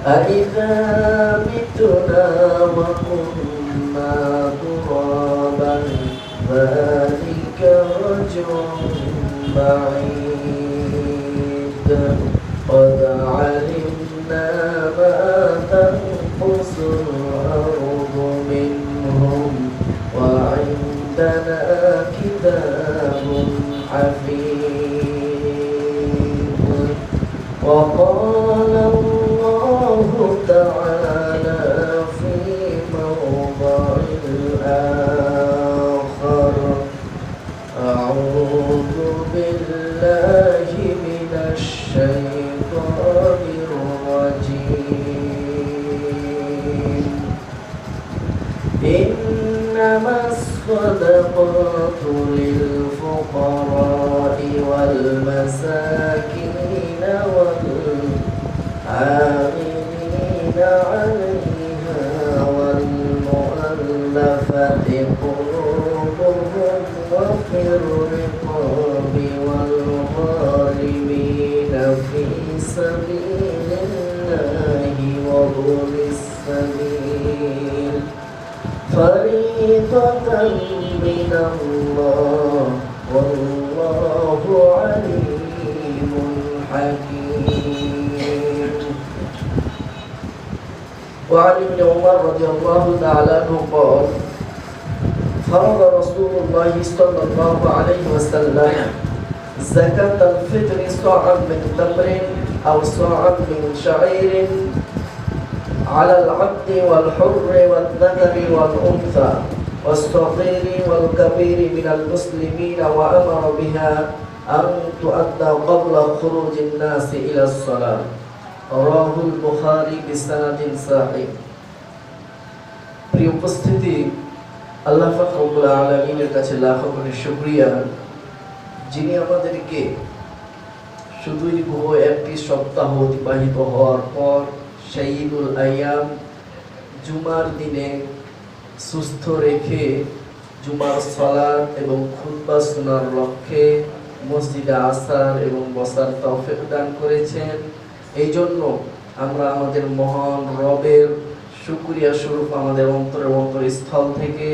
أإذا متنا وكنا ترابا ذلك رجع بعيد قد علمنا ما تنقص الأرض منهم وعندنا كتاب حفيظ وقال الله تعالى في موضع آخر أعوذ بالله من الشيطان الرجيم إنما الصدقات للفقراء والمساكين والعاملين عليها والمؤلفة قلوبهم وفي الرقاب والغارمين في سبيل الله وابن السبيل فريضة من الله والله عليم حكيم. وعن ابن عمر رضي الله تعالى عنه قال فرض رسول الله صلى الله عليه وسلم زكاة الفطر صاعا من تمر أو صاعا من شعير على العبد والحر والذكر والأنثى والصغير والكبير من المسلمين وأمر بها أن تؤدى قبل خروج الناس إلى الصلاة رواه البخاري بسند صحيح. প্রিয় উপস্থিতি, আল্লাহ পাক রব্বুল আলামিনের কাছে লাখ কোটি শুকরিয়া যিনি আমাদেরকে শুধুই একটি সপ্তাহ অতিবাহিত হওয়ার পর শহীদুল আইয়াম জুমার দিনে সুস্থ রেখে জুমার সালাত এবং খুতবা শোনার লক্ষ্যে মসজিদে আসার এবং বসার তৌফিক দান করেছেন। এই জন্য আমরা আমাদের মহান রবের শুকরিয়া স্বরূপ আমাদের অন্তরস্থল থেকে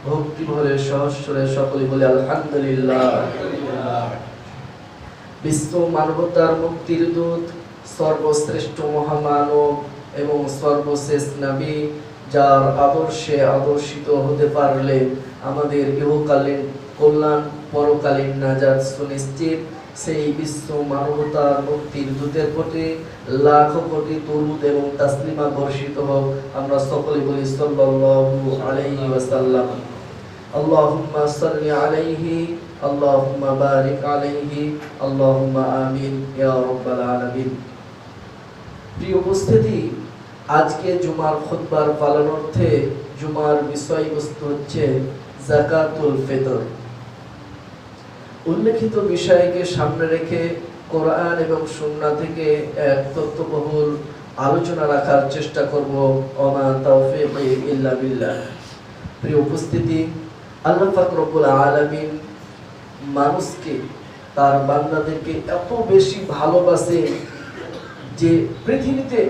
ভক্তি ভরে সহস্রে সকলে বলে আলহামদুলিল্লাহ। বিশ্ব মানবতার মুক্তির দূত, সর্বশ্রেষ্ঠ মহামানব এবং সর্বশেষ নবী, যার আদর্শে আদর্শিত হতে পারলে আমাদের ইহকালীন কল্যাণ পরকালীন নাজাত সুনিশ্চিত, সেই বিশ্ব মানবতার মুক্তির দূতের প্রতি লাখ কোটি দরুদ এবং তাসলিমা বর্ষিত হোক। আমরা সকলে বলি সাল্লাল্লাহু আলাইহি ওয়াসাল্লাম। আল্লাহুম্মা সাল্লি আলাইহি, আল্লাহুম্মা বারিক আলাইহি, আল্লাহুম্মা আমিন ইয়া রাব্বাল আলামিন। প্রিয় উপস্থিতি, আজকে জুমার খুতবার পালনার্থে জুমার বিষয়বস্তু হচ্ছে যাকাতুল ফিতর। উল্লেখিত বিষয়কে সামনে রেখে কোরআন এবং সুন্নাহ থেকে এক তথ্যবহুল আলোচনা রাখার চেষ্টা করব। ওমা তাওফীকি ইল্লা বিল্লাহ। প্রিয় উপস্থিতি, আল্লাহ পাক রব্বুল আলামিন মানুষকে, তার বান্দাদেরকে এত বেশি ভালোবাসে যে পৃথিবীতে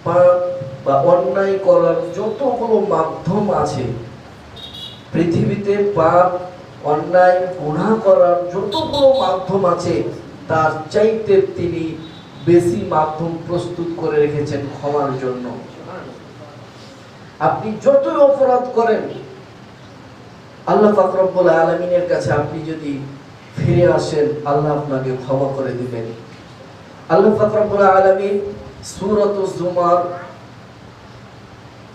পাপ বা অন্যায় করার যতগুলো মাধ্যম আছে, পৃথিবীতে পাপ অন্যায় গুনাহ করার যতগুলো মাধ্যম আছে, তার চাইতে তিনি বেশি মাধ্যম প্রস্তুত করে রেখেছেন ক্ষমার জন্য। আপনি যতই অপরাধ করেন, আল্লাহ পাক রব্বুল আলামিনের কাছে আপনি যদি ফিরে আসেন, আল্লাহ আপনাকে ক্ষমা করে দিবেন। আল্লাহ পাক রব্বুল আলামিন সূরাতুজ জুমার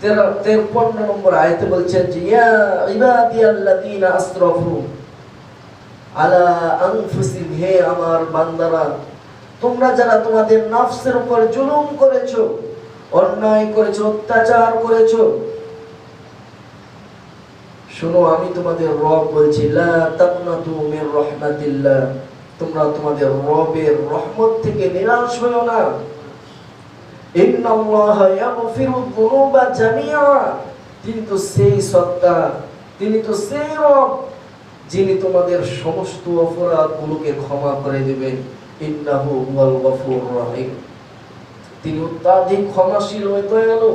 53 নম্বর আয়াতে বলছেন যে ইয়া ইবাদিয়াল্লাযীনা আসরাফু আলা আনফুসিহিম, হে আমার বান্দারা, তোমরা যারা তোমাদের নফসের উপর জুলুম করেছো, অন্যায় করেছো, অত্যাচার করেছো, শোনো আমি তোমাদের রব বলছি, লা তাকনাতু মির রাহমাতিল্লাহ, তোমরা তোমাদের রবের রহমত থেকে নিরাশ হয়ো না। ইন্নাল্লাহা ইয়াগফিরুয যুনুবা জামিআ, তিনি তো সেই সত্তা, তিনি তো সেই রব যিনি তোমাদের সমস্ত অপরাধগুলোকে ক্ষমা করে দিবেন। ইন্নাহু হুয়াল গফুরুর রহিম, তিনি অত্যাধিক ক্ষমাশীল ও দয়ালু।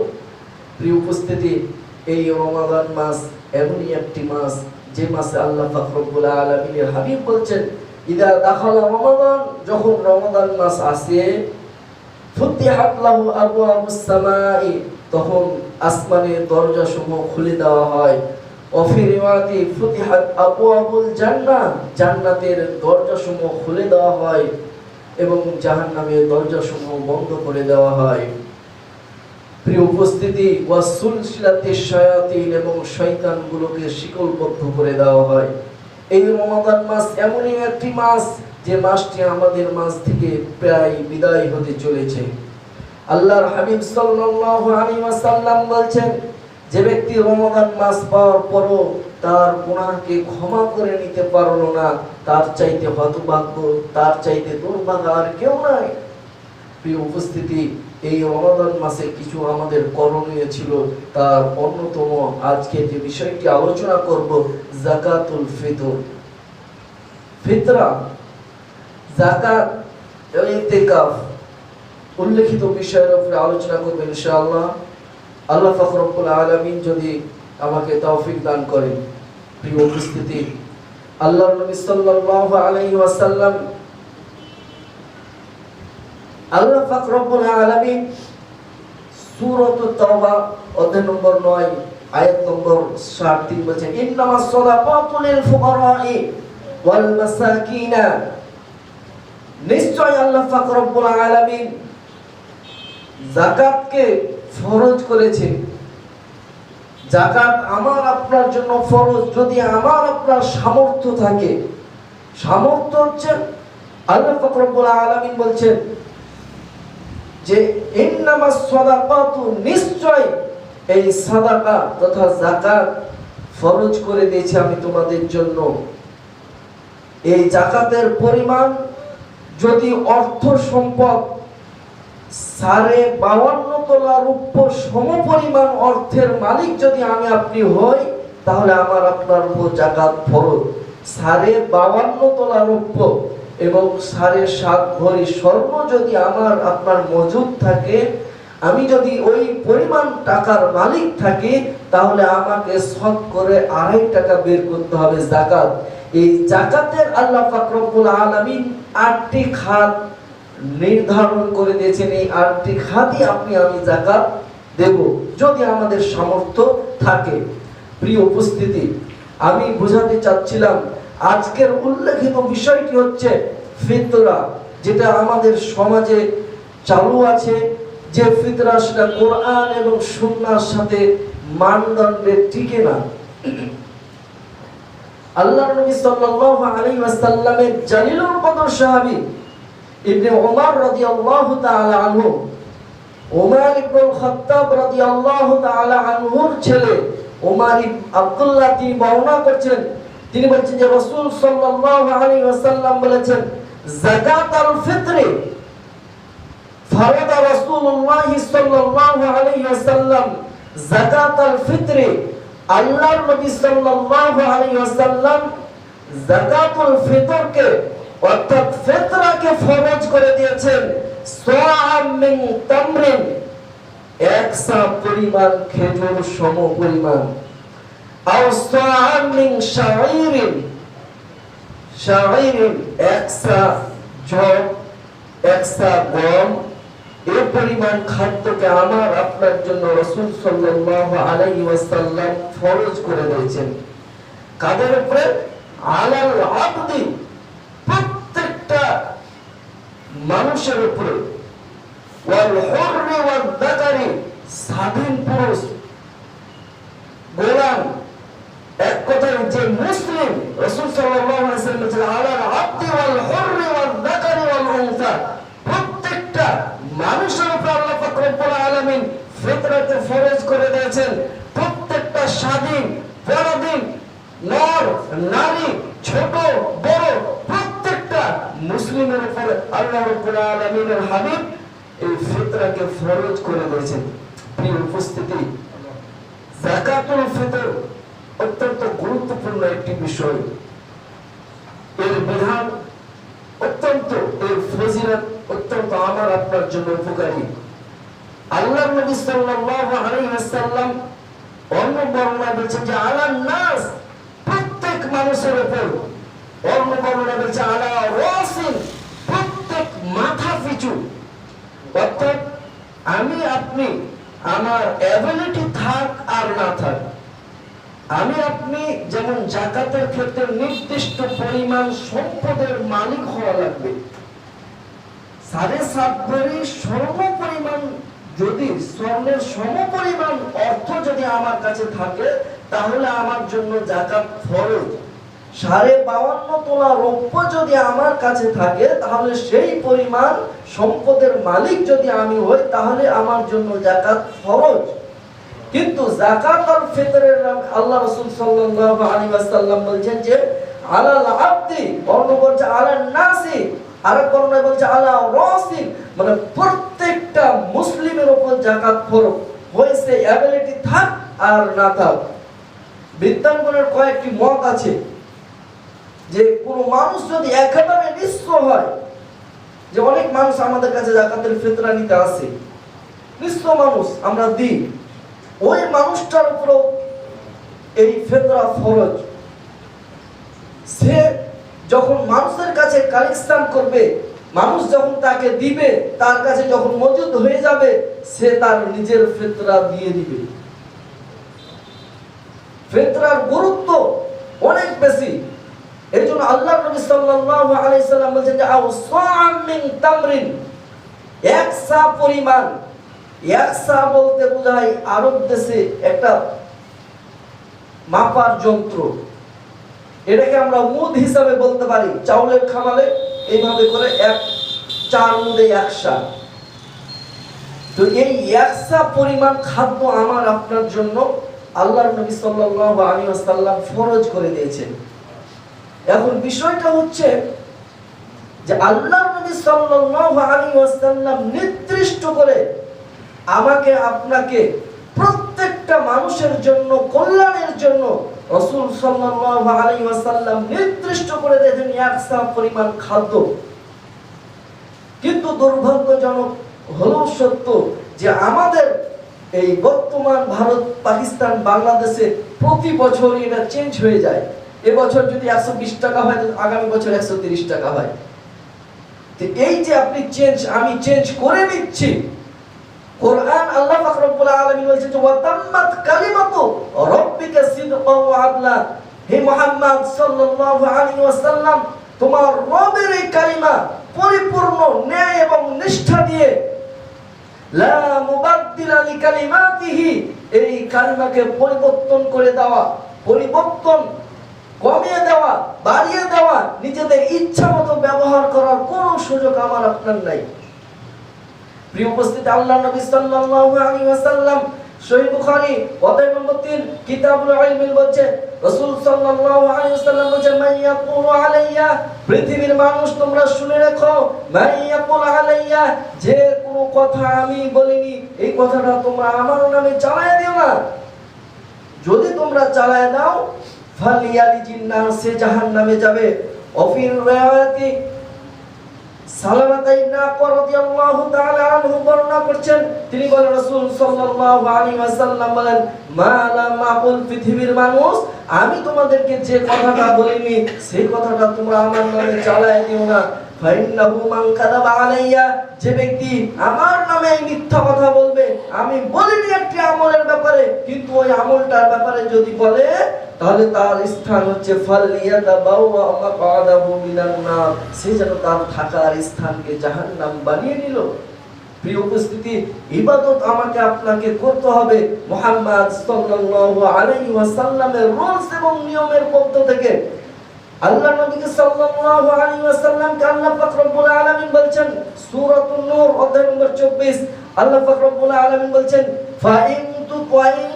প্রিয় উপস্থিতি, এই রমাদান মাস এমনই একটি মাস যে মাসে আল্লাহ পাক রব্বুল আলামিনের হাবিব বলছেন, ইদা দাখালা রমাদান, যখন রমাদান মাস আসে, ফুতিহাত লাহু আবওয়াবুস সামাই, তখন আসমানের দরজাসমূহ খুলে দেওয়া হয়। ওয়াফি রিওয়ায়াতি ফুতিহাত আবওয়াবুল জান্নাহ, জান্নাতের দরজাসমূহ খুলে দেওয়া হয় এবং জাহান্নামের দরজাসমূহ বন্ধ করে দেওয়া হয়। প্রিয় উপস্থিতি, ওয়াসুলসিলাতিশ শায়াতিন, এবং শয়তানগুলোকে শিকলবদ্ধ করে দেওয়া হয়। এই রমাদান মাস এমনই একটি মাস যে মাসটি আমাদের মাঝ থেকে প্রায় বিদায় হতে চলেছে। আল্লাহর হাবিব সাল্লাল্লাহু আলাইহি ওয়াসাল্লাম বলছেন, যে ব্যক্তি রমাদান মাস পাওয়ার পরও তার গুনাহকে ক্ষমা করে নিতে পারলো না, তার চাইতে হতভাগ্য, তার চাইতে দুর্ভাগ্য আর কেউ নাই। প্রিয় উপস্থিতি, এই রমাদান মাসে কিছু আমাদের করণীয় ছিল, তার অন্যতম আজকে যে বিষয়টি আলোচনা করব, যাকাতুল ফিতর। ফিতরা, যাকাত, ইতিকাফ উল্লেখিত বিষয়ের উপরে আলোচনা করব ইনশাআল্লাহ। আল্লাহ পাক রব্বুল আলামিন যদি আমাকে তৌফিক দান করেন। প্রিয় উপস্থিতি, আল্লাহর নবী সাল্লাল্লাহু আলাইহি ওয়াসাল্লাম, আল্লাহ পাক রব্বুল আলামিন সূরাতুত তাওবা অধ্যায় নম্বর 9 আয়াত নম্বর 63 বলেছেন, ইন্নামাস সাদাকাতু লিল ফুকারাই ওয়াল মাসাকিন, নিশ্চয় আল্লাহ পাক রব্বুল আলামিন যাকাতকে ফরজ করেছেন। যাকাত আমার আপনার জন্য ফরজ যদি আমার আপনার সামর্থ্য থাকে। সামর্থ্য হচ্ছে আল্লাহ পাক রব্বুল আলামিন বলছেন যে ইন্নামাস সাদাকাতু, নিশ্চয় এই সাদাকা তথা যাকাত ফরজ করে দিয়েছি আমি তোমাদের জন্য। এই যাকাতের পরিমাণ যদি অর্থ সম্পদ 52 তোলা রূপ্য সমপরিমাণ অর্থের মালিক যদি আমি আপনি হই, তাহলে আমার আপনার উপর যাকাত ফরজ। 52 তোলা রূপ্য এবং 7.5 ভরি স্বর্ণ যদি আমার আপনার মজুদ থাকে, আমি যদি ওই পরিমাণ টাকার মালিক থাকি, তাহলে আমাকে শত করে 2.5 টাকা বের করতে হবে যাকাত। এই যাকাতের আল্লাহ পাক রব্বুল আলামিন 8টি খাত নির্ধারণ করে দিয়েছেন। এই 8টি খাতই আপনি আমি যাকাত দেব যদি আমাদের সামর্থ্য থাকে। প্রিয় উপস্থিতি, আমি বোঝাতে চাচ্ছিলাম আজকের উল্লেখিত বিষয়টি হচ্ছে ফিতরা, যেটা আমাদের সমাজে চালু আছে। যে ফিতরা সেটা কোরআন এবং সুন্নাহর সাথে মানদণ্ডে টিকে না। আল্লাহর নবী সাল্লাল্লাহু আলাইহি ওয়াসাল্লামের জালিলুল কদর সাহাবী ইবনে ওমর রাদিয়াল্লাহু তাআলা আনহু, ওমর ইবনুল খাত্তাব রাদিয়াল্লাহু তাআলা আনহুর ছেলে ওমর ইবনে আব্দুল্লাহ তিনি বর্ণনা করছেন, তিনি বলেছেন যে রাসূল সাল্লাল্লাহু আলাইহি ওয়াসাল্লাম বলেছেন, যাকাতুল ফিতরে ফারাদা রাসূলুল্লাহ সাল্লাল্লাহু আলাইহি ওয়াসাল্লাম যাকাতুল ফিতরে, আল্লাহর নবী সাল্লাল্লাহু আলাইহি ওয়াসাল্লাম যাকাতুল ফিতরকে অর্থাৎ ফিতরাকে ফরজ করে দিয়েছেন সাআম মিন তামরিন, 1 সা পরিমাণ খেজুর সম পরিমাণ, আও সাআম মিন শাঈরিন, শাঈরিন 1 সা জব, 1 সা গম, এই পরিমাণ খাদ্যকে আমার আপনার জন্য রাসূল সাল্লাল্লাহু আলাইহি ওয়াসাল্লাম ফরজ করে দিয়েছেন। কাদের উপরে? আলাল আবদি, প্রত্যেকটা মানুষের উপরে, ওয়াল হুররি ওয়াল যাকারি, স্বাধীন পুরুষ, গোলাম, এক কথায় যে মুসলিম, রাসূল সাল্লাল্লাহু আলাইহি ওয়াসাল্লাম বলেছেন আলাল আবদি ওয়াল হুররি ওয়াল যাকারি ওয়াল উনসা, প্রত্যেকটা মানুষের উপর আল্লাহ পাক রব্বুল আলামিন ফিতরাতে ফরজ করে দিয়েছেন। প্রত্যেকটা স্বাধীন পরাধীন নর নারী ছোট বড় প্রত্যেকটা মুসলিমের উপর আল্লাহ রাব্বুল আলামিনের হাবিব এই ফিতরাকে ফরজ করে দিয়েছেন। প্রিয় উপস্থিতি, যাকাতুল ফিতর অত্যন্ত গুরুত্বপূর্ণ একটি বিষয়। এর বিধান অত্যন্ত, এর ফজিলত অত্যন্ত আমার আপনার জন্য উপকারী। আল্লাহর নবী সাল্লাল্লাহু আলাইহি ওয়াসাল্লাম অন্য বর্ণনায় বলেছেন যে আলান নাস, প্রত্যেক মানুষের উপর। অন্য বর্ণনায় বলেছে আলা রাসিন, প্রত্যেক মাথা পিছু। অর্থাৎ আমি আপনি, আমার এবিলিটি থাক আর না থাক, আমি আপনি যেমন যাকাতের ক্ষেত্রে নির্দিষ্ট পরিমাণ সম্পদের মালিক হওয়া লাগবে। 7.5 ভরি স্বর্ণ পরিমাণ, যদি স্বর্ণের সমপরিমাণ অর্থ যদি আমার কাছে থাকে, তাহলে আমার জন্য যাকাত ফরজ। 52.5 তোলা রৌপ্য যদি আমার কাছে থাকে, তাহলে সেই পরিমাণ সম্পদের মালিক যদি আমি হই, তাহলে আমার জন্য যাকাত ফরজ। কিন্তু যাকাত আর ফিতরের নাম আল্লাহ রাসূল সাল্লাল্লাহু আলাইহি ওয়াসাল্লাম বলেছেন যে আলাল আবদি, অন্য বলছে আলান নাসি, আরেক বর্ণনায় বলছে আলা রাসি, মানে প্রত্যেকটা মুসলিমের উপর যাকাত ফরজ হয়েছে, এবিলিটি থাক আর না থাক। বিদ্যাঙ্গনের কয়েকটি মত আছে যে কোন মানুষ যদি একেবারে নিঃস্ব হয়, যে অনেক মানুষ আমাদের কাছে যাকাতের ফিতরা নিতে আসে, নিঃস্ব মানুষ আমরা দিই, ওই মানুষটার উপর এই ফিতরা ফরজ। সে যখন মানুষের কাছে কালেকশন করবে, মানুষ যখন তাকে দিবে, তার কাছে যখন মজুদ হয়ে যাবে, সে তার নিজের ফিতরা দিয়ে দিবে। ফিতরার গুরুত্ব অনেক বেশি। এই জন্য আল্লাহ নবী সাল্লাল্লাহু আলাইহি সাল্লাম বলেছেন যে আওসাআম মিন তামরিন, এক সা পরিমাণ। এক সা বলতে বোঝায় আরব দেশে একটা মাপার যন্ত্র, এটাকে আমরা মুদ হিসাবে বলতে পারি। চাউলের খামালে এইভাবে করে 4 মুদে 1 সা। তো এই 1 সা পরিমাণ খাদ্য আমার আপনার জন্য আল্লাহর নবী সাল্লাল্লাহু আলাইহি ওয়াসাল্লাম ফরজ করে দিয়েছেন। এখন বিষয়টা হচ্ছে যে আল্লাহর নবী সাল্লাল্লাহু আলাইহি ওয়াসাল্লাম নির্দিষ্ট করে আমাকে আপনাকে প্রত্যেকটা মানুষের জন্য, কল্যাণের জন্য রাসূল সাল্লাল্লাহু আলাইহি ওয়াসাল্লাম নির্দিষ্ট করে দিয়েছেন 1 সা পরিমাণ খাদ্য। কিন্তু দুর্ভাগ্যজনক হলো সত্য যে আমাদের এই বর্তমান ভারত, পাকিস্তান, বাংলাদেশে প্রতি বছর এটা চেঞ্জ হয়ে যায়। এবছর যদি 120 টাকা হয়, আগামী বছর 130 টাকা হয়। তো এই যে আপনি আমি চেঞ্জ করে নিচ্ছি। কোরআন আল্লাহ পাক রব্বুল আলামিন বলেছেন যে ওয়া তাম্মাত কালিমাতু রাব্বিকা সিদকান ওয়া আদলা, হে মুহাম্মদ সাল্লাল্লাহু আলাইহি ওয়াসাল্লাম, তোমার রবের এই কালিমা পরিপূর্ণ ন্যায় এবং নিষ্ঠা দিয়ে, লা মুবাদদিলা লিকালিমাতিহি, এই কালিমাকে পরিবর্তন করে দেওয়া, পরিবর্তন কমিয়ে দেওয়া, বাড়িয়ে দেওয়া, নিজেদের ইচ্ছা মতো ব্যবহার করার কোনো সুযোগ আমার আপনার নাই। প্রিয় উপস্থিতি, আল্লাহ নবী সাল্লাল্লাহু আলাইহি ওয়াসাল্লাম সহিহ বুখারী অধ্যায় নম্বর 3 কিতাবুল ইলম বলছে, রাসূল সাল্লাল্লাহু আলাইহি ওয়াসাল্লাম বলেন মান ইয়াকুলু আলাইয়া, পৃথিবীর মানুষ তোমরা শুনে রাখো, মান ইয়াকুলু আলাইয়া, যে কোনো কথা আমি বলিনি এই কথাটা তোমরা আমার নামে চালায় দিও না। যদি তোমরা চালায় দাও, ফালিয়ালিজিন নার, সে জাহান্নামে যাবে। অফির রিওয়ায়াতি সালামাত ইবনে আকওয়া রাদিয়াল্লাহু তাআলা আনহু বর্ণনা করছেন, তিনি বলেন রাসূল সাল্লাল্লাহু আলাইহি ওয়াসাল্লাম বলেন মা লা মাকুল, পৃথিবীর মানুষ আমি তোমাদেরকে যে কথাটা বলিনি সেই কথাটা তোমরা আমার নামে চালায় দিও না। ফাইন্নাহু মান কাযাবা আলাইয়া, যে ব্যক্তি আমার নামে মিথ্যা কথা বলবে, আমি বলিনি একটি আমলের ব্যাপারে, কিন্তু ওই আমলটার ব্যাপারে যদি বলে, তাহলে তার স্থান হচ্ছে ফালিয়াতাবাওয়া মাকআদাহু মিনান নার, সে যেন তার থাকার স্থানকে জাহান্নাম বানিয়ে নিল। প্রিয় উপস্থিতি, ইবাদত আমাকে আপনাকে করতে হবে মুহাম্মদ সাল্লাল্লাহু আলাইহি ওয়াসাল্লামের রুলস এবং নিয়মের পক্ষ থেকে। আল্লাহ নবী সাল্লাল্লাহু আলাইহি ওয়াসাল্লামকে আল্লাহ পাক রব্বুল আলামিন বলেন সূরাতুন নূর অধ্যায় নম্বর 24, আল্লাহ পাক রব্বুল আলামিন বলেন ফাইন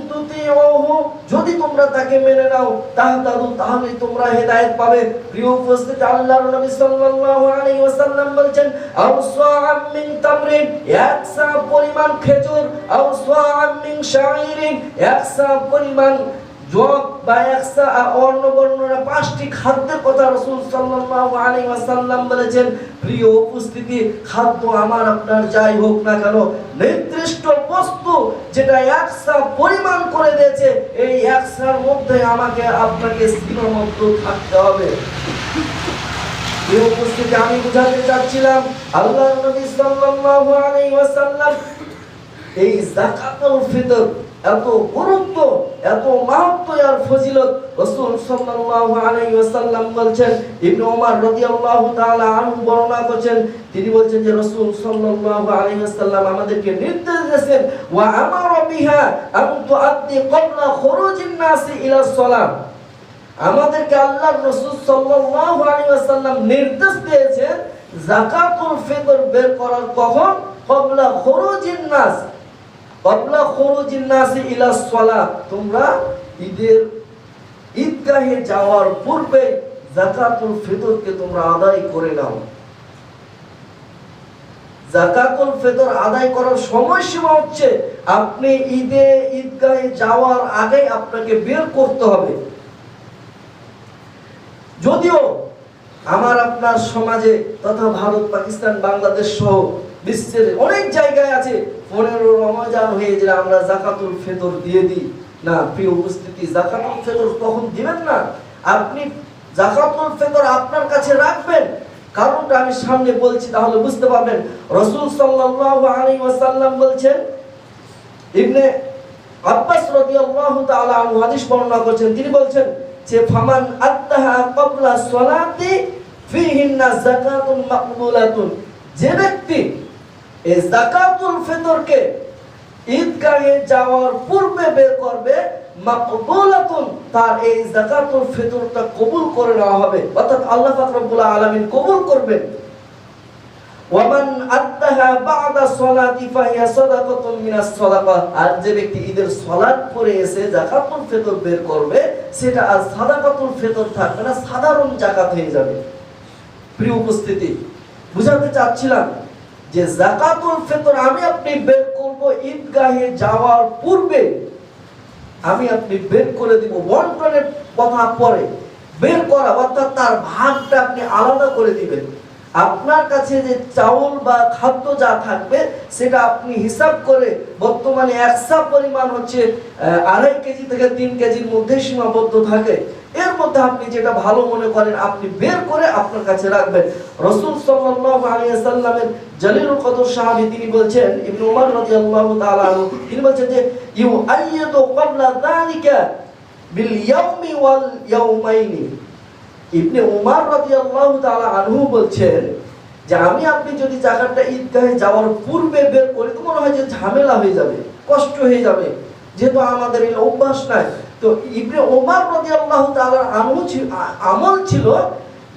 তুতিউহু, যদি তোমরা তাকে মেনে নাও, তাহতাদু, তাহলে তোমরা হেদায়েত পাবে। প্রিয় উপস্থিতি, আল্লাহর নবী সাল্লাল্লাহু আলাইহি ওয়াসাল্লাম বলেন আওসাআম মিন তামরিন, 1 সা পরিমাণ খেজুর, আওসাআম মিন শাঈরিন, 1 সা পরিমাণ জব বা একসা অন্য বর্ণনা 5টি খাদ্যের কথা রাসূল সাল্লাল্লাহু আলাইহি ওয়াসাল্লাম বলেছেন। প্রিয় উপস্থিতি, খাদ্য আমার আপনার যাই হোক না কেন, নির্দিষ্ট বস্তু যেটা একসা পরিমাণ করে দিয়েছে, এই একসার মধ্যে আমাকে আপনাকে সীমাবদ্ধ থাকতে হবে। প্রিয় উপস্থিতি, আমি বুঝাতে চাচ্ছিলাম আল্লাহর নবী সাল্লাল্লাহু আলাইহি ওয়াসাল্লাম এই যাকাতুল ফিতর এত গুরুত্ব, এত মাহাত্ম্য আর ফজিলত রাসূল সাল্লাল্লাহু আলাইহি ওয়াসাল্লাম বলছেন। ইবনে ওমর রাদিয়াল্লাহু তাআলা আনহু বর্ণনা করেছেন, তিনি বলছেন যে রাসূল সাল্লাল্লাহু আলাইহি ওয়াসাল্লাম আমাদেরকে নির্দেশ দিয়েছেন, ওয়া আমারা বিহা আন তুআদ্দি ক্বাবলা খুরুজিন নাসি ইলা সালাত। আমাদেরকে আল্লাহর রাসূল সাল্লাল্লাহু আলাইহি ওয়াসাল্লাম নির্দেশ দিয়েছেন যাকাতুল ফিতর বের করার কখন? ক্বাবলা খুরুজিন নাস, ক্বাবলা খুরুজিন নাসি ইলা সালাত। তোমরা ঈদগাহে যাওয়ার পূর্বে যাকাতুল ফিতরকে তোমরা আদায় করে নাও। যাকাতুল ফিতর আদায় করার সময়সীমা হচ্ছে আপনি ঈদগাহে যাওয়ার আগে আপনাকে বের করতে হবে। যদিও আমার আপনার সমাজে তথা ভারত, পাকিস্তান, বাংলাদেশ সহ বিশ্বের অনেক জায়গায় আছে 15 রমজান হয়ে গেলে আমরা যাকাতুল ফিতর দিয়ে দিই না। প্রিয় উপস্থিতি, যাকাতুল ফিতর তখন দিবেন না, আপনি যাকাতুল ফিতর আপনার কাছে রাখবেন। কারণটা আমি সামনে বলছি, তাহলে বুঝতে পারবেন। রাসূল সাল্লাল্লাহু আলাইহি ওয়াসাল্লাম বলছেন, ইবনে আব্বাস রাদিয়াল্লাহু তাআলা আনহু হাদিস বর্ণনা করেছেন, তিনি বলছেন যে ফামান আত্তাহা ক্বাবলা সালাতি ফিহিন্না যাকাতুন মাকবুলাতুন। যে ব্যক্তি এই যাকাতুল ফিতরকে ঈদগাহে যাওয়ার পূর্বে বের করবে, মাকবুলাতুন, তার এই যাকাতুল ফিতরটা কবুল করে নেওয়া হবে, অর্থাৎ আল্লাহ পাক রব্বুল আলামিন কবুল করবেন। ওয়ামান আত্তাহা বা'দা সালাতি ফাহিয়া সাদাকাতুন মিনাস সাদাকা। আর যে ব্যক্তি ঈদের সালাত পড়ে এসে যাকাতুল ফিতর বের করবে, সেটা আর সাদাকাতুল ফিতর থাকবে না, সাধারণ যাকাত হয়ে যাবে। প্রিয় উপস্থিতি, বুঝাতে চাচ্ছিলাম যে যাকাতুল ফিতর আমি আপনি বের করব ঈদগাহে যাওয়ার পূর্বে, আমি আপনি বের করে দিব। বন্টনের কথা পরে বের করা, অর্থাৎ তার ভাগটা আপনি আলাদা করে দিবেন। আপনার কাছে যে চাউল বা খাদ্য যা থাকবে সেটা আপনি হিসাব করে, বর্তমানে একসা পরিমাণ হচ্ছে 2.5 কেজি থেকে 3 কেজির মধ্যে সীমাবদ্ধ থাকে, এর মধ্যে আপনি যেটা ভালো মনে করেন আপনি বের করে আপনার কাছে রাখবেন। রাসূল সাল্লাল্লাহু আলাইহি ওয়াসাল্লামের জলিলুল কদর সাহাবী তিনি বলছেন, ইবনে ওমর রাদিয়াল্লাহু তাআলা আনহু তিনি বলছেন যে ইউআইয়িদু ক্বাবলা যালিকা বিল ইয়াউমি ওয়াল ইয়াউমাইনি। ইবনে ওমর রাদিয়াল্লাহু তাআলা আনহু বলছেন যে আমি আপনি যদি যাকাতটা ঈদগাহে যাওয়ার পূর্বে বের করি তো মনে হয় যে ঝামেলা হয়ে যাবে, কষ্ট হয়ে যাবে, যেহেতু আমাদের এই অভ্যাস নাই। তো ইবনে ওমর রাদিয়াল্লাহু তাআলা আনহু আমল ছিল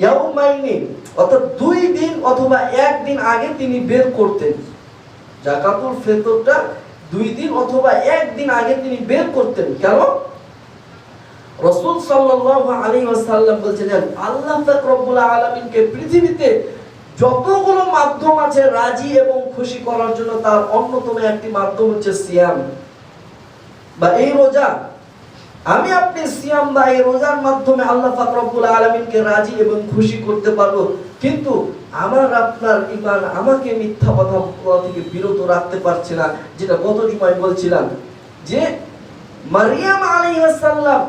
ইয়াউমাইনি, অর্থাৎ 2 দিন অথবা 1 দিন আগে তিনি বের করতেন। যাকাতুল ফিতরটা 2 দিন অথবা 1 দিন আগে তিনি বের করতেন। কেন? রাসূল সাল্লাল্লাহু আলাইহি ওয়াসাল্লাম বলেছেন আল্লাহ পাক রব্বুল আলামিনকে পৃথিবীতে যতগুলো মাধ্যম আছে রাজি এবং খুশি করার জন্য, তার অন্যতম একটি মাধ্যম হচ্ছে সিয়াম বা এই রোজা। আমি আপনি সিয়াম বা এই রোজার মাধ্যমে আল্লাহ পাক রব্বুল আলামিনকে রাজি এবং খুশি করতে পারবো। কিন্তু আমার আপনার ঈমান আমাকে মিথ্যা কথা বলা থেকে বিরত রাখতে পারছে না। যেটা গত জুমায় বলছিলাম যে মারিয়াম আলাইহিস সালাম,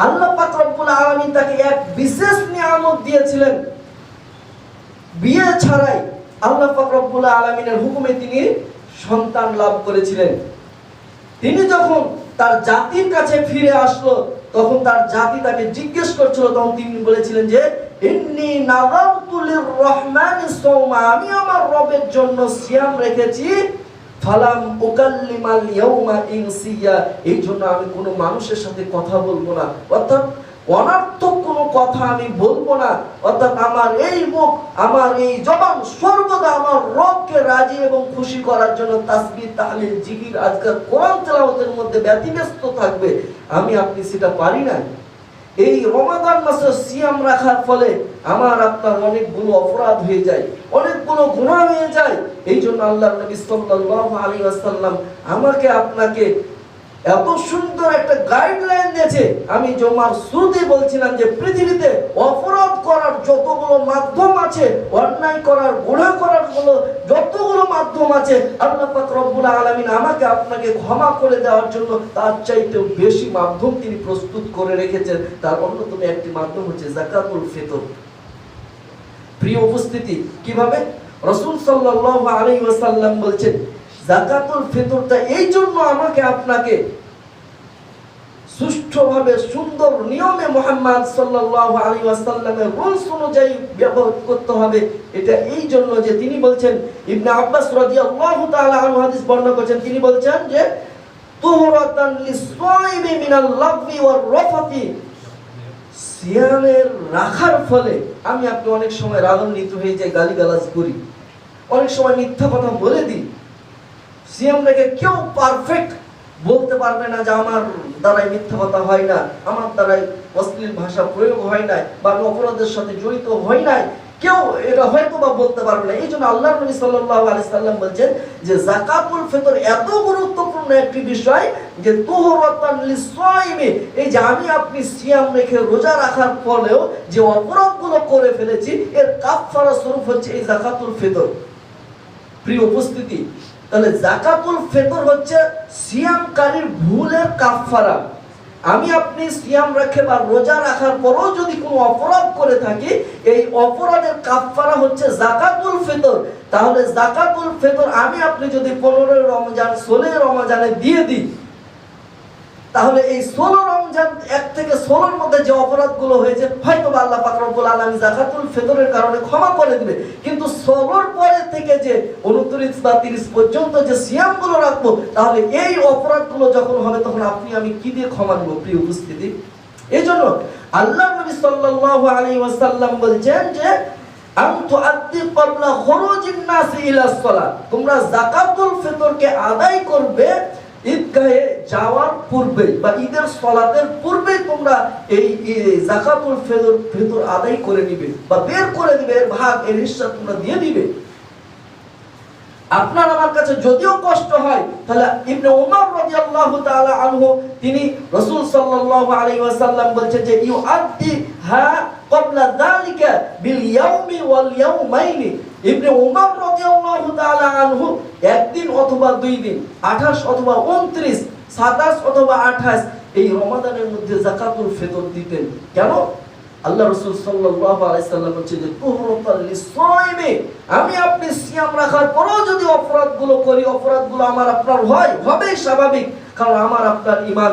আল্লাহ পাক রব্বুল আলামিন তাকে এক বিশেষ নিয়ামত দিয়েছিলেন। বিয়ে ছাড়াই আল্লাহ পাক রব্বুল আলামিনের হুকুমে তিনি সন্তান লাভ করেছিলেন। তিনি যখন তার জাতির কাছে ফিরে আসলো, তখন তার জাতি তাকে জিজ্ঞেস করছিল, তখন তিনি বলেছিলেন যে ইন্নী নাযারতু লির-রহমানি সাওমা, আমি আমার রবের জন্য সিয়াম রেখেছি, ফালাম উকাল্লিমাল ইয়াউমা ইনসিয়া, এই জন্য আমি কোনো মানুষের সাথে কথা বলবো না, অর্থাৎ অনর্থক কোনো কথা আমি বলবো না। অর্থাৎ আমার এই মুখ, আমার এই জবান সর্বদা আমার রবকে রাজি এবং খুশি করার জন্য তাসবিহ, তাহলিল, জিকির, আজকার, কোরআন তেলাওয়াতের মধ্যে ব্যতিব্যস্ত থাকবে। আমি আপনি সেটা পারি না। এই রমাদান মাসে সিয়াম রাখার ফলে আমার আপনার অনেকগুলো অপরাধ হয়ে যায়, অনেকগুলো গুনাহ হয়ে যায়। এই জন্য আল্লাহর নবী সাল্লাল্লাহু আলাইহি ওয়াসাল্লাম আমাকে আপনাকে এত সুন্দর একটা গাইডলাইন দিয়েছে। আমি জমার শুরুতেই বলছিলাম যে পৃথিবীতে অপরাধ করার যতগুলো মাধ্যম আছে, অন্যায় করার, গুনাহ করার যতগুলো মাধ্যম আছে, আল্লাহ পাক রব্বুল আলামিন আমাকে আপনাকে ক্ষমা করে দেওয়ার জন্য তার চাইতেও বেশি মাধ্যম তিনি প্রস্তুত করে রেখেছেন। তার অন্যতম একটি মাধ্যম হচ্ছে যাকাতুল ফিতর। প্রিয় উপস্থিতি, কিভাবে? রাসূল সাল্লাল্লাহু আলাইহি ওয়াসাল্লাম বলছেন যাকাতুল ফিতরটা এই জন্য আমাকে আপনাকে সুষ্ঠুভাবে সুন্দর নিয়মে মুহাম্মদ সাল্লাল্লাহু আলাইহি ওয়াসাল্লামের রুলস অনুযায়ী ব্যবহার করতে হবে। এটা এই জন্য যে তিনি বলছেন, ইবনে আব্বাস রাদিয়াল্লাহু তাআলা আনহু হাদিস বর্ণনা করেছেন, তিনি বলছেন যে তুহরাতান লিস-সাইমি মিনাল লাগবি ওয়ার রাফাতি, সিয়ামের রাখার ফলে আমি আপনি অনেক সময় রাগান্বিত হয়ে যাই, গালিগালাজ করি, অনেক সময় মিথ্যা কথা বলে দিই। সিয়াম রেখে কেউ পারফেক্ট বলতে পারবে না যে আমার দ্বারাই মিথ্যা কথা হয় না, আমার দ্বারাই অশ্লীল ভাষা প্রয়োগ হয় না, বা আমি অপরাধের সাথে জড়িত হই নাই, কেউ এটা হয়তো বা বলতে পারবে না। এই জন্য আল্লাহর নবী সাল্লাল্লাহু আলাইহি সাল্লাম বলছেন যে যাকাতুল ফিতর এত গুরুত্বপূর্ণ একটি বিষয় যে তুহরাতান লিস-সাইমি, এই যে আমি আপনি সিয়াম রেখে রোজা রাখার ফলেও যে অপরাধগুলো করে ফেলেছি এর কাফফারা স্বরূপ হচ্ছে এই যাকাতুল ফিতর। প্রিয় উপস্থিতি, তাহলে যাকাতুল ফিতর হচ্ছে সিয়ামকারীর ভুলের কাফফারা। আমি আপনি সিয়াম রেখে বা রোজা রাখার পরও যদি কোনো অপরাধ করে থাকি, এই অপরাধের কাফফারা হচ্ছে যাকাতুল ফিতর। তাহলে যাকাতুল ফিতর আমি আপনি যদি 15 রমজান 16 রমজানে দিয়ে দিই, তাহলে এই 16 রমজান 1 থেকে 16 এর মধ্যে যে অপরাধগুলো হয়েছে হয়তো আল্লাহ পাক রব্বুল আলামিন যাকাতুল ফিতরের কারণে ক্ষমা করে দিবে। কিন্তু 16 পরে থেকে যে 29 বা 30 পর্যন্ত যে সিয়ামগুলো রাখবো, তাহলে এই অপরাধগুলো যখন হবে তখন আপনি আমি কি দিয়ে ক্ষমা দেব? প্রিয় উপস্থিতি, এইজন্য আল্লাহর নবী সাল্লাল্লাহু আলাইহি ওয়াসাল্লাম বলেছেন যে আনতু আদ্দি ক্বাবলা খুরুজিন নাস ইলা সালাত, তোমরা যাকাতুল ফিতরকে আদায় করবে ঈদগাহে যাওয়ার পূর্বে বা ঈদের সালাতের পূর্বে তোমরা এই যাকাতুল ফিতর আদায় করে নিবে বা বের করে দিবে, এর ভাগ, এর হিস্সা তোমরা দিয়ে দিবে। আপনার আমার কাছে যদিও কষ্ট হয়, তাহলে ইবনে উমর রাদিয়াল্লাহু তাআলা আনহু তিনি রাসূল সাল্লাল্লাহু আলাইহি ওয়াসাল্লাম বলেছেন যে ইউআদ্দি হা ক্বাবলা যালিকা বিল ইয়াউমি ওয়াল ইয়াউমাইনি। ইবনে উমর রাদিয়াল্লাহু তাআলা আনহু একদিন অথবা 2 দিন, 28 অথবা 29, 27 অথবা 28 এই রমাদানের মধ্যে যাকাতুল ফিতর দিতেন। কেন? আল্লাহ রাসূল সাল্লাল্লাহু আলাইহি সাল্লাম বলেছেন যে তুহরাতাল লিস-সাইমি, আমি আপনি সিয়াম রাখার পরেও যদি অপরাধগুলো করি, অপরাধগুলো আমার আপনার হবে স্বাভাবিক, কারণ আমার আপনার ঈমান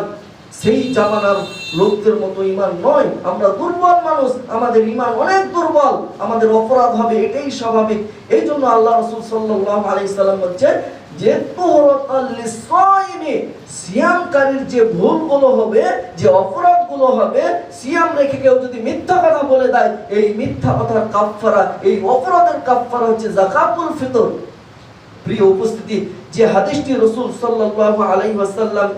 সেই জামানার লোকদের মতো ঈমান নয়। আমরা দুর্বল মানুষ, আমাদের ঈমান অনেক দুর্বল, আমাদের অপরাধ হবে, এটাই স্বাভাবিক। এই জন্য আল্লাহ রাসূল সাল্লাল্লাহু আলাইহি সাল্লাম বলেছেন যে তুহরাতাল লিস-সাইমি, সিয়ামকারীর যে ভুলগুলো হবে, যে অপরাধগুলো হবে, সিয়াম রেখে কেউ যদি মিথ্যা কথা বলে দেয়, এই মিথ্যা কথার কাফফারা, এই অপরাধের কাফফারা হচ্ছে যাকাতুল ফিতর। প্রিয় উপস্থিতি, যে হাদিসটি রাসূল সাল্লাল্লাহু আলাইহি ওয়াসাল্লাম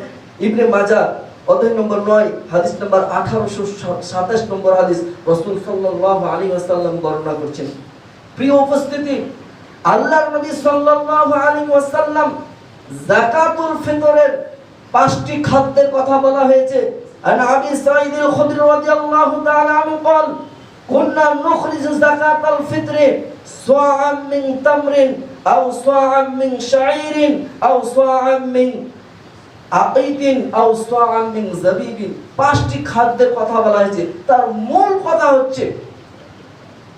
ইবনে মাজাহ অধ্যায় নম্বর 9 হাদিস নম্বর 1827 নম্বর হাদিস রাসূল সাল্লাল্লাহু আলাইহি ওয়াসাল্লাম বর্ণনা করছেন। প্রিয় উপস্থিতি, আল্লাহর নবী সাল্লাল্লাহু আলাইহি ওয়াসাল্লাম যাকাতুল ফিতরের 5টি খাদ্যের কথা বলা হয়েছে। আন আবি সাঈদ আল-খুদরি রাদিয়াল্লাহু তাআলা আনহু قال كنا نخرج زكاة الفطر صاعا من تمر أو صاعا من شعير أو صاعا من আকিদিন আও সাআ মিন যাবিবিন। 5টি খাদ্যের কথা বলা হয়েছে। তার মূল কথা হচ্ছে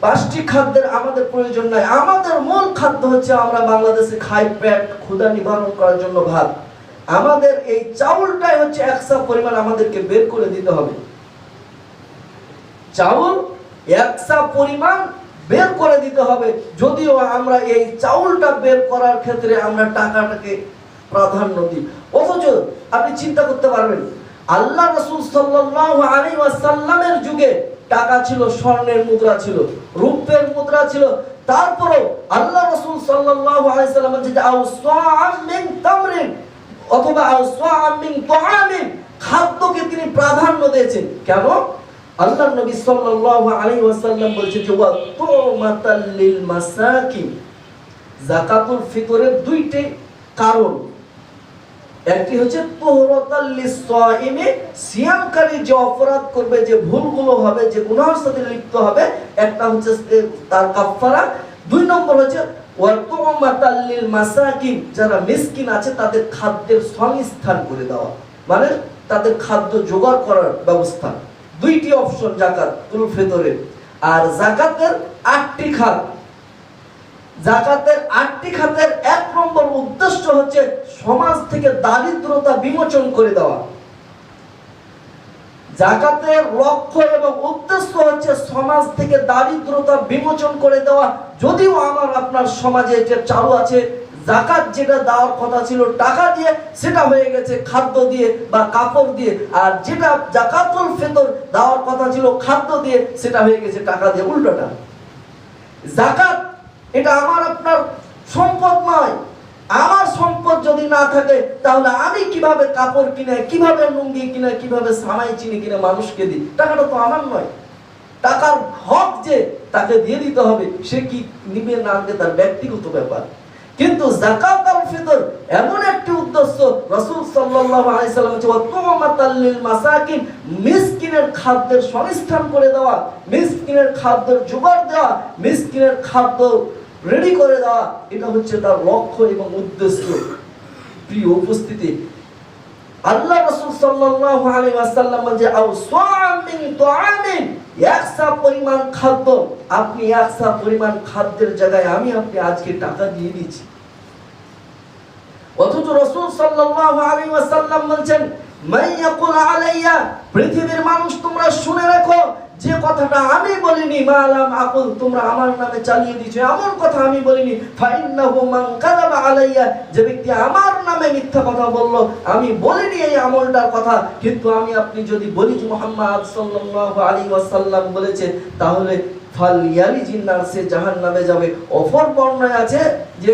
5টি খাদ্যের আমাদের প্রয়োজন নাই। আমাদের মূল খাদ্য হচ্ছে আমরা বাংলাদেশে খাই পেট ক্ষুধা নিবারণ করার জন্য ভাত। আমাদের এই চাউলটাই হচ্ছে একসা পরিমাণ আমাদেরকে বের করে দিতে হবে। চাউল একসা পরিমাণ বের করে দিতে হবে। যদিও আমরা এই চাউলটা বের করার ক্ষেত্রে আমরা টাকাটাকে প্রাধান্য দিই, অথচ আপনি চিন্তা করতে পারবেন আল্লাহ রাসূল সাল্লাল্লাহু আলাইহি ওয়াসাল্লামের যুগে টাকা ছিল, স্বর্ণের মুদ্রা ছিল, রূপের মুদ্রা ছিল, তারপরেও আল্লাহ রাসূল সাল্লাল্লাহু আলাইহি ওয়াসাল্লাম বলেছেন যে আও সাআ মিন তামরিন অথবা আও সাআ মিন তুআমিন, খাদ্যকে তিনি প্রাধান্য দিয়েছেন। কেন? আল্লাহর নবী সাল্লাল্লাহু আলাইহি ওয়াসাল্লাম বলেছেন যে ওয়া তুমাতাল লিল মাসাকিন। যাকাতুল ফিতরের 2টি কারণ। একটি হচ্ছে তুহরাতাল লিস-সাইমি, সিয়ামকারী যে অপরাধ করবে, যে ভুলগুলো হবে, যে গুনাহের সাথে লিপ্ত হবে, একটা হচ্ছে তার কাফারা। 2 নম্বর হচ্ছে ওয়া তুমাতাল লিল মাসাকিন, যারা মিসকিন আছে তাদের খাদ্যের সংস্থান করে দেওয়া, মানে তাদের খাদ্য জোগাড় করার ব্যবস্থা। 2টি অপশন যাকাতুল ফিতরের। আর যাকাতের 8টি খাত, যাকাতের 8টি খাতের 1 নম্বর উদ্দেশ্য হচ্ছে সমাজ থেকে দারিদ্রতা বিমোচন করে দেওয়া। যাকাতের লক্ষ্য এবং উদ্দেশ্য হচ্ছে সমাজ থেকে দারিদ্রতা বিমোচন করে দেওয়া। যদিও আমার আপনার সমাজে এটা চালু আছে, যাকাত যেটা দেওয়ার কথা ছিল টাকা দিয়ে, সেটা হয়ে গেছে খাদ্য দিয়ে বা কাপড় দিয়ে। আর যেটা যাকাতুল ফিতর দেওয়ার কথা ছিল খাদ্য দিয়ে, সেটা হয়ে গেছে টাকা দিয়ে, উল্টোটা। যাকাত এটা আমার আপনার সম্পদ নয়। আমার সম্পদ যদি না থাকে তাহলে আমি কিভাবে কাপড় কিনে, কিভাবে লুঙ্গি কিনে, কিভাবে সামাই চিনি কিনে মানুষকে দিই? টাকাটা তো আমার নয়। টাকার হক যে তাকে দিয়ে দিতে হবে, সে কি নিবে না নিবে তার ব্যক্তিগত ব্যাপার। কিন্তু যাকাতুল ফিতর এমন একটি উদ্দেশ্য, রাসূল সাল্লাল্লাহু আলাইহি সাল্লাম বলেছেন ওয়া তুমাতাল লিল মাসাকিন, মিসকিনের খাদ্যের সংস্থান করে দেওয়া, মিসকিনের খাদ্যের জোগাড় দেওয়া, মিসকিনের খাদ্য রেডি করে দেওয়া, এটা হচ্ছে তার লক্ষ্য এবং উদ্দেশ্য। প্রিয় উপস্থিতি, আল্লাহ রাসূল সাল্লাল্লাহু আলাইহি ওয়াসাল্লাম বলেন আও সাআম মিন তুআমিন, একসা পরিমাণ খাদ্য, আপনি একসা পরিমাণ খাদ্যের জায়গায় আমি আপনি আজকে টাকা দিয়ে দিচ্ছি। অথচ রাসূল সাল্লাল্লাহু আলাইহি ওয়াসাল্লাম বলেন মান ইয়াকুল আলাইয়া, পৃথিবীর মানুষ তোমরা শুনে রাখো, যে কথাটা আমি বলিনি, মালাম আকুল, তোমরা আমার নামে চালিয়ে দিয়েছো, এমন কথা আমি বলিনি, ফাইন্নাহু মান কাযাবা আলাইয়া, যে ব্যক্তি আমার নামে মিথ্যা কথা বললো, আমি বলিনি এই আমলটার কথা, কিন্তু আমি আপনি যদি বলি যে মুহাম্মদ সাল্লাল্লাহু আলাইহি ওয়াসাল্লাম বলেছে, তাহলে ফালইয়ালিজিন নার, সে জাহান্নামে যাবে। অপর বর্ণনায় আছে যে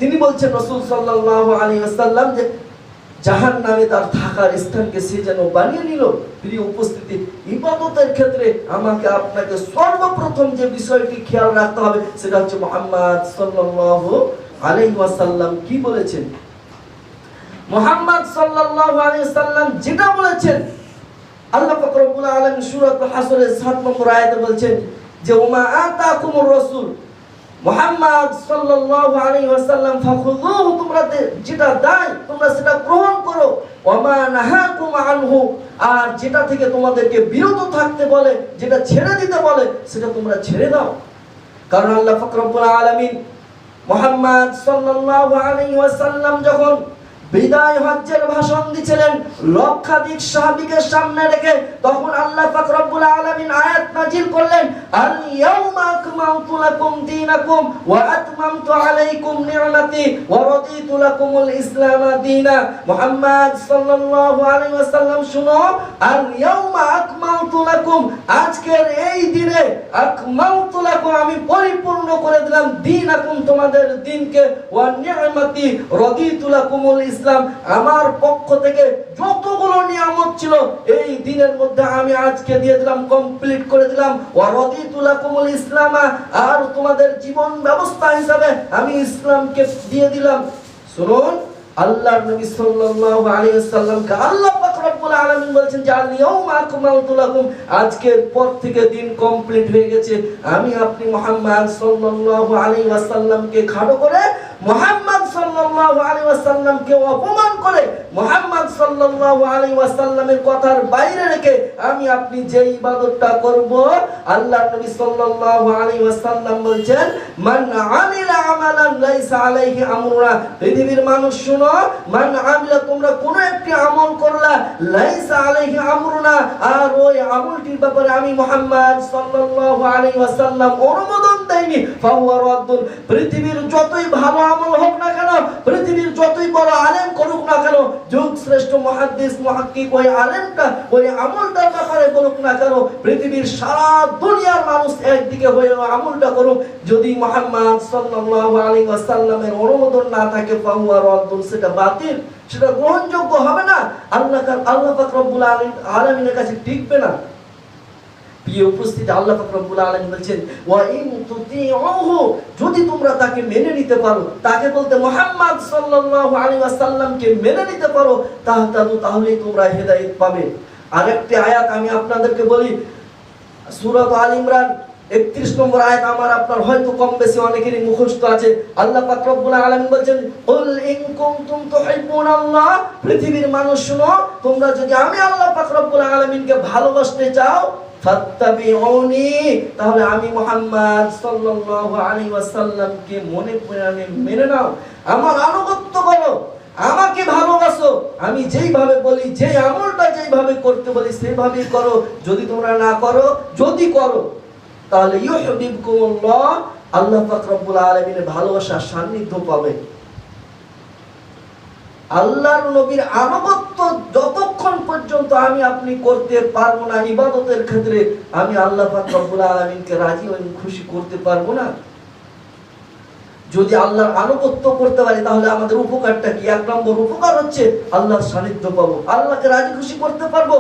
তিনি বলছেন রাসূল সাল্লাল্লাহু আলাইহি ওয়াসাল্লাম যে জাহান্নামে তার থাকার স্থানকে সে যেন বানিয়ে নিল। প্রিয় উপস্থিতি, ইবাদতের ক্ষেত্রে আমাকে আপনাকে সর্বপ্রথম যে বিষয়টি খেয়াল রাখতে হবে সেটা হচ্ছে মুহাম্মদ সাল্লাল্লাহু আলাইহি ওয়াসাল্লাম কি বলেছেন। মুহাম্মদ সাল্লাল্লাহু আলাইহি ওয়াসাল্লাম যেটা বলেছেন, আল্লাহ পাক রব্বুল আলামিন সূরাতুল হাসরের 7 নম্বর আয়াতে বলছেন যে ওমা আতাকুমুর রাসূল, মুহাম্মদ সাল্লাল্লাহু আলাইহি ওয়াসাল্লাম ফাখুযুহু, তোমরা যেটা দেয় তোমরা সেটা গ্রহণ করো, ওমা নাহাকুম আনহু, আর যেটা থেকে তোমাদেরকে বিরত থাকতে বলে, যেটা ছেড়ে দিতে বলে, সেটা তোমরা ছেড়ে দাও। কারণ আল্লাহ পাক রব্বুল আলামিন মুহাম্মদ সাল্লাল্লাহু আলাইহি ওয়াসাল্লাম যখন বিদায় হজ্জের ভাষণ দিছিলেন লক্ষাধিক সাহাবীকে সামনে রেখে, তখন আল্লাহ পাক রব্বুল আলামিন আয়াত নাযিল করলেন, আল ইয়াউমা আকমালতু লাকুম দীনাকুম ওয়া আতমামতু আলাইকুম নি'মাতি ওয়া রাদিতু লাকুমুল ইসলাম দীনা। মুহাম্মদ সাল্লাল্লাহু আলাইহি ওয়াসাল্লাম শুনো, আল ইয়াউমা আকমালতু লাকুম, আজকের এই দিনে আকমালতু লাকুম, আমি পরিপূর্ণ করে দিলাম, দীনাকুম, তোমাদের দিনকে, ওয়া নি'মাতি রাদিতু লাকুমুল ইসলাম, আমার পক্ষ থেকে যতগুলো নিয়ামত ছিল এই দিনের মধ্যে আমি আজকে দিয়ে দিলাম, কমপ্লিট করে দিলাম, ওয়া রাদিতু লাকুমুল ইসলাম, আর তোমাদের জীবন ব্যবস্থা হিসাবে আমি ইসলামকে দিয়ে দিলাম। শুনুন, আল্লাহর নবী সাল্লাল্লাহু আলাইহি ওয়াসাল্লামকে আল্লাহ পাক রব্বুল আলামিন বলেন যে আল ইয়াউমা আকমালতু লাকুম, আজকের পর থেকে দিন কমপ্লিট হয়ে গেছে। আমি আপনি মুহাম্মদ সাল্লাল্লাহু আলাইহি ওয়াসাল্লামকে খাটো করে, মুহাম্মদ সাল্লাল্লাহু আলাইহি ওয়াসাল্লামকে অপমান করে, মুহাম্মদ সাল্লাল্লাহু আলাইহি ওয়াসাল্লামের কথার বাইরে রেখে আমি আপনি যে ইবাদতটা করব, আল্লাহর নবী সাল্লাল্লাহু আলাইহি ওয়াসাল্লাম বলেন মান আমিলা আমালান লাইসা আলাইহি আমরুনা, পৃথিবীর মানুষ শুনো, মান আমিলা, তোমরা কোন একটি আমল করলা, লাইসা আলাইহি আমরুনা, আর ওই আমলটির ব্যাপারে আমি মুহাম্মদ সাল্লাল্লাহু আলাইহি ওয়াসাল্লাম অনুমোদন দেইনি, ফাহুয়া রাদ্দুন, পৃথিবীর যতই ভালো আমল হোক না কেন, পৃথিবীর যতই বড় আলেম করুক না কেন, যুগ শ্রেষ্ঠ মুহাদ্দিস মুহাক্কিক ওই আলেমটা ওই আমলটার ব্যাপারে বলুক না কেন, পৃথিবীর সারা দুনিয়ার মানুষ একদিকে হয়ে আমলটা করুক, যদি মুহাম্মদ সাল্লাল্লাহু আলাইহি ওয়াসাল্লামের অনুমোদন না থাকে, ফাহুয়া রাদ্দুন, সেটা বাতিল, সেটা গ্রহণযোগ্য হবে না, আল্লাহ পাক রব্বুল আলামিনের কাছে টিকবে না। প্রিয় উপস্থিতি, আল্লাহ পাক রব্বুল আলামিন বলছেন ওয়া ইন তুতিউহু, যদি তোমরা তাকে মেনে নিতে পারো, তাকে বলতে মুহাম্মদ সাল্লাল্লাহু আলাইহি ওয়াসাল্লামকে মেনে নিতে পারো, তাহলেই তোমরা হেদায়েত পাবে। আরেকটি আয়াত আমি আপনাদেরকে বলি, সূরা আল ইমরান 31 নম্বর আয়াত, আমার আপনার হয়তো কম বেশি অনেকেরই মুখস্থ আছে। আল্লাহ পাক রব্বুল আলামিন বলেন কুল ইন কুনতুম তুহিব্বুনাল্লাহ, পৃথিবীর মানুষ শুনো, তোমরা যদি আমি আল্লাহ পাক রব্বুল আলামিনকে ভালোবাসতে চাও, ফাত্তাবিউনি, তাহলে আমি মুহাম্মদ সাল্লাল্লাহু আলাইহি ওয়াসাল্লামকে মনে প্রাণে মেনে নাও, আমার আনুগত্য করো, আমাকে ভালোবাসো, আমি যেইভাবে বলি, যে আমলটা যেইভাবে করতে বলি সেইভাবেই করো। যদি তোমরা না করো, যদি করো, তাহলে ইউহিব্বুকুমুল্লাহ, আল্লাহ পাক রব্বুল আলামিনের ভালোবাসার সান্নিধ্য পাবে। আল্লাহর নবীর আনুগত্য যতক্ষণ পর্যন্ত আমি আপনি করতে পারবো না, ইবাদতের ক্ষেত্রে আমি আল্লাহ পাক রব্বুল আলামিনকে রাজি এবং খুশি করতে পারবো না। যদি আল্লাহর আনুগত্য করতে পারি তাহলে আমাদের উপকারটা কি? এক নম্বর উপকার হচ্ছে আল্লাহর সান্নিধ্য পাবো, আল্লাহকে রাজি খুশি করতে পারবো।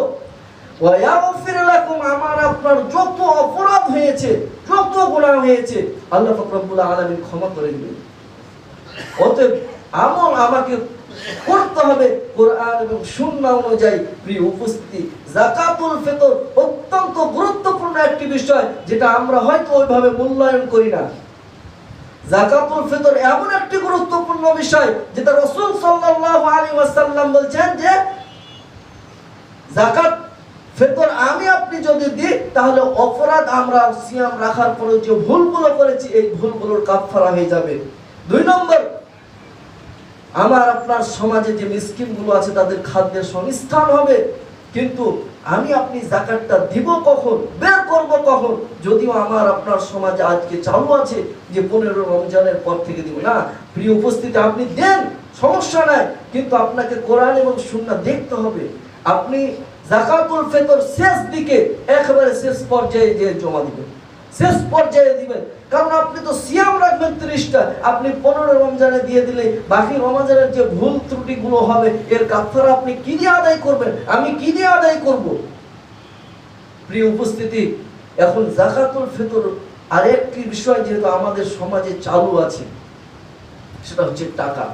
ওয়া ইয়াগফির লাকুম, আমার আপনার যত অপরাধ হয়েছে, যত গুনাহ হয়েছে, আল্লাহ পাক রব্বুল আলামিন ক্ষমা করে দিবেন। অতএব আমল আমাকে করতে হবে কোরআন এবং সুন্নাহ অনুযায়ী। প্রিয় উপস্থিতি, যাকাতুল ফিতর অত্যন্ত গুরুত্বপূর্ণ একটি বিষয়, যেটা আমরা হয়তো ওইভাবে মূল্যায়ন করি না। যাকাতুল ফিতর এমন একটি গুরুত্বপূর্ণ বিষয়, যেটা রাসূল সাল্লাল্লাহু আলাইহি ওয়াসাল্লাম বলেছেন যে যাকাত ফিতর আমি আপনি যদি দিই, তাহলে অপরাধ আমরা সিয়াম রাখার পরে যে ভুলগুলো করেছি, এই ভুলগুলোর কাফারা হয়ে যাবে। 2 নম্বর, আমার আপনার সমাজে যে মিসকিনগুলো আছে তাদের খাদ্যের সংস্থান হবে। কিন্তু আমি আপনি যাকাতটা দিব কখন, বের করব কখন? যদিও আমার আপনার সমাজে আজকে চালু আছে যে 15 রমজানের পর থেকে দিব না। প্রিয় উপস্থিতি, আপনি দেন, সমস্যা নাই, কিন্তু আপনাকে কোরআন এবং সুন্নাহ দেখতে হবে। আপনি যাকাতুল ফিতর শেষ দিকে, একেবারে শেষ পর্যায়ে যে জমা দিবেন, শেষ পর্যায়ে দিবেন। কারণ আপনি তো সিয়াম রাখবেন 30টা, আপনি 15 রমজানে দিয়ে দিলে বাকি রমজানের যে ভুল ত্রুটিগুলো হবে, এর কাফারা আপনি কি দিয়ে আদায় করবেন? আমি কি দিয়ে আদায় করব? প্রিয় উপস্থিতি, এখন যাকাতুল ফিতর আরেকটি বিষয় যেহেতু আমাদের সমাজে চালু আছে, সেটা হচ্ছে টাকা।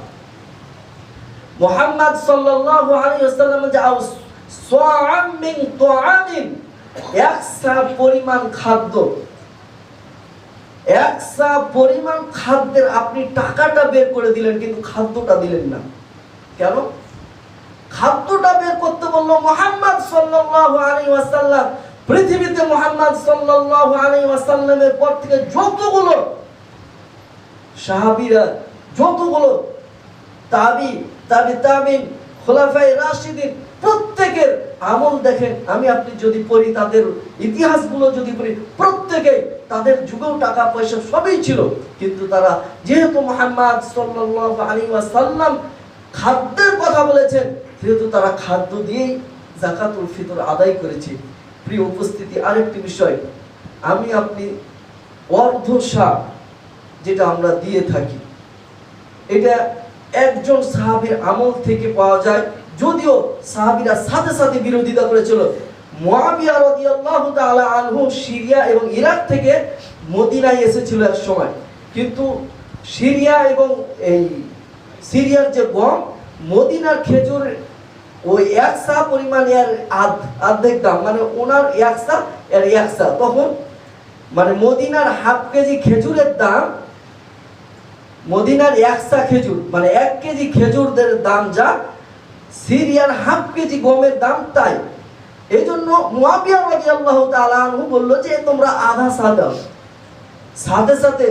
মুহাম্মদ সাল্লাল্লাহু আলাইহি ওয়াসাল্লাম যে সাআম মিন তুআমিন, একসা পরিমাণ খাদ্য, একসা পরিমাণ খাদ্যের আপনি টাকাটা বের করে দিলেন, কিন্তু খাদ্যটা দিলেন না। কেন? খাদ্যটা বের করতে বললো মুহাম্মদ সাল্লাল্লাহু আলাইহি ওয়াসাল্লাম। পৃথিবীতে মুহাম্মদ সাল্লাল্লাহু আলাইহি ওয়াসাল্লামের পর থেকে যতগুলো সাহাবীরা, যতগুলো তাবিঈন, খুলাফায়ে রাশিদিন, প্রত্যেকের আমল দেখেন, আমি আপনি যদি পড়ি, তাদের ইতিহাসগুলো যদি পড়ি, প্রত্যেকেই তাদের যুগেও টাকা পয়সা সবই ছিল, কিন্তু তারা যেহেতু মুহাম্মদ সাল্লাল্লাহু আলাইহি ওয়াসাল্লাম খাদ্যের কথা বলেছেন, সেহেতু তারা খাদ্য দিয়েই যাকাতুল ফিতর আদায় করেছে। প্রিয় উপস্থিতি, আরেকটি বিষয়, আমি আপনি অর্ধশা যেটা আমরা দিয়ে থাকি, এটা একজন সাহাবীর আমল থেকে পাওয়া যায়, যদিও সাহাবীরা সাথে সাথে বিরোধিতা করেছিল। মুআবিয়া রাদিয়াল্লাহু তাআলা আনহু সিরিয়া এবং ইরাক থেকে মদিনায় এসেছিল এক সময়, কিন্তু সিরিয়া এবং এই সিরিয়ার যে গম, মদিনার খেজুর ওই একসা পরিমাণ, এর অর্ধেক দাম, মানে ওনার একসা এর একসা, তখন মানে মদিনার হাফ কেজি খেজুরের দাম, মদিনার একসা খেজুর মানে 1 কেজি খেজুরের দাম যা, সিরিয়ার হাফ কেজি গমের দাম তাই। এই জন্য মুআবিয়া রাদিয়াল্লাহু তাআলা আনহু বললো যে তোমরা আধা সা দাও। সাথে সাথে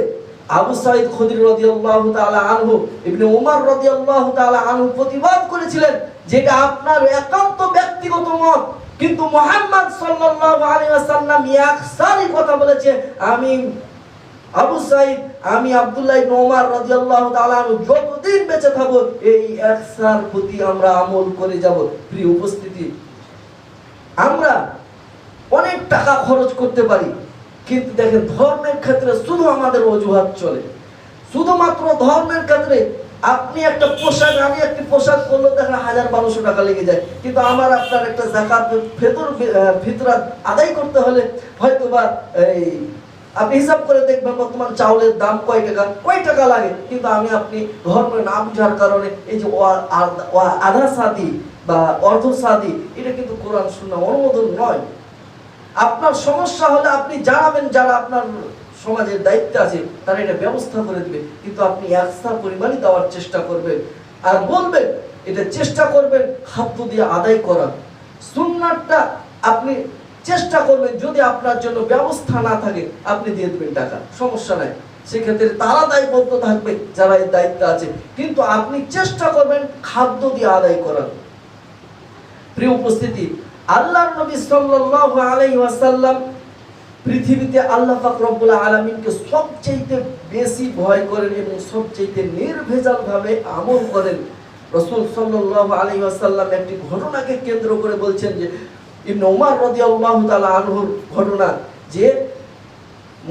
আবু সাঈদ খুদরি রাদিয়াল্লাহু তাআলা আনহু, ইবনে উমর রাদিয়াল্লাহু তাআলা আনহু প্রতিবাদ করেছিলেন যেটা আপনার একান্ত ব্যক্তিগত মত, কিন্তু মুহাম্মদ সাল্লাল্লাহু আলাইহি ওয়াসাল্লাম একসারই কথা বলেছে। আমি আবু সাঈদ, আমি আব্দুল্লাহ ইবনে উমর রাদিয়াল্লাহু তাআলা আনহু যতদিন বেঁচে থাকব এই একসার প্রতি আমরা আমল করে যাব। প্রিয় উপস্থিতি, আমরা অনেক টাকা খরচ করতে পারি, কিন্তু দেখেন ধর্মের ক্ষেত্রে শুধু আমাদের অজুহাত চলে। শুধুমাত্র ধর্মের ক্ষেত্রে আপনি একটা পোশাক, আমি একটি পোশাক করলে দেখেন 1000-1200 টাকা লেগে যায়, কিন্তু আমার আপনার একটা যাকাত ফিতরা আদায় করতে হলে হয়তো বা এই আপনি হিসাব করে দেখবেন বর্তমান চাউলের দাম কয় টাকা লাগে, কিন্তু আমি আপনি ধর্ম না বুঝার কারণে এই যে আধা সাদি বা অর্ধ সাদি, এটা কিন্তু কোরআন সুন্নাহ অনুমোদন নয়। আপনার সমস্যা হলে আপনি জানাবেন, যারা আপনার সমাজের দায়িত্বে আছে তারা এটা ব্যবস্থা করে দিবে, কিন্তু আপনি এক্সট্রা পরিমাণই দেওয়ার চেষ্টা করবেন আর বলবেন, এটা চেষ্টা করবেন খাদ্য দিয়ে আদায় করার। সুন্নাতটা আপনি চেষ্টা করবেন, যদি আপনার জন্য ব্যবস্থা না থাকে আপনি দিয়ে দেবেন টাকা, সমস্যা নাই, সেক্ষেত্রে তারা দায়বদ্ধ থাকবে যারা এর দায়িত্ব আছে, কিন্তু আপনি চেষ্টা করবেন খাদ্য দিয়ে আদায় করার। প্রিয় উপস্থিতি, আল্লাহর নবী সাল্লাল্লাহু আলাইহি ওয়াসাল্লাম পৃথিবীতে আল্লাহ পাক রব্বুল আলামিনকে সবচেয়ে বেশি ভয় করেন এবং সবচেয়ে নির্ভেজাল ভাবে আমল করেন। রাসূল সাল্লাল্লাহু আলাইহি ওয়াসাল্লাম একটি ঘটনাকে কেন্দ্র করে বলছেন যে ইবনে উমর রাদিয়াল্লাহু তাআলা আনহুর ঘটনা, যে